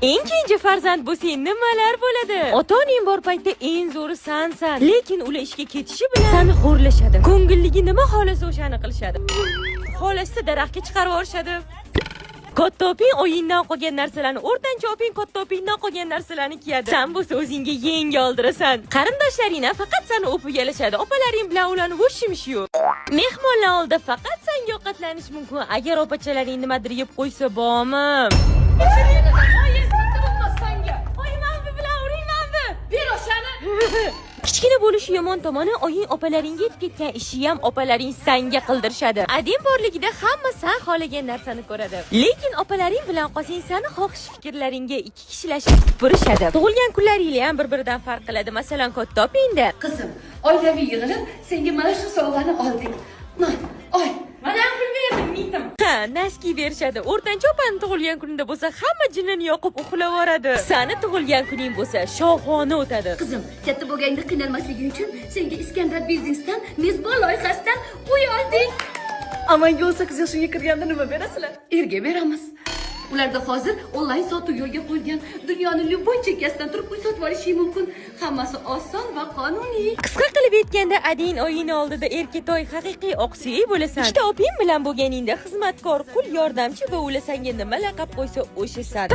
Eng keyingi farzand bo'lsa nimalar bo'ladi? Ota-oning bor paytda eng zo'ri sensan. Lekin ular ishga ketishi bilan seni xo'rlashadi. Ko'ngilligi nima xolasa o'shani qilishadi. Xolasa daraxtga chiqarib yuborishadi. Katta oping o'yindan qolgan narsalarni, o'rtancha oping katta opingdan qolgan narsalarni kiyadi. Sen bo'lsa o'zingga yengi oldirasan. Qarindoshlaringna faqat seni o'pib yalashadi. Opalaring bilan ularni bo'shimish yo'q. Mehmonlar oldida faqat senga ovqatlanish mumkin. Agar opachalaring nimadir yeb qo'ysa, bormi? Kichkina bo'lishi yomon tomoni, oying opalaringga yetib ketgan ishi ham opalaring senga qildirishadi. Adem borligida hamma sen xohlagan narsani ko'radi. Lekin opalaring bilan qolsang, seni xohish fikrlaringga ikki kishilashib tupurishadi. Tug'ilgan kunlaringiz ham bir-biridan farq qiladi. Masalan, katta opingda, qizim, oilaviy yig'ilib senga mana shu sovg'ani oldik. Oy, mana pul berdim, mitim. Ha, naski berishadi. O'rtancha opani tug'ilgan kunida bo'lsa, hamma jinini yoqib uxlab yoradi. Seni tug'ilgan kuning bo'lsa, shohona o'tadi. qizim, katta bo'lganda qiynalmasliging uchun senga Iskandar biznesdan mezbon loyihasidan uy oldik. Amalga 18 yoshga kirganda nima berasizlar? Erga beramiz. Ularda hozir onlayn sotuv yo'lga qo'yilgan. Dunyoni любой chekkasidan turib uy sotib olish mumkin. Hammasi oson va qonuniy. Qisqa qilib aytganda, adin oyini oldida erkatoy haqiqiy oqsuyi bo'lasan. Ikkita oping bilan bo'lganingda xizmatkor, qul, yordamchi va ular senga nima laqab qo'ysa o'shasan.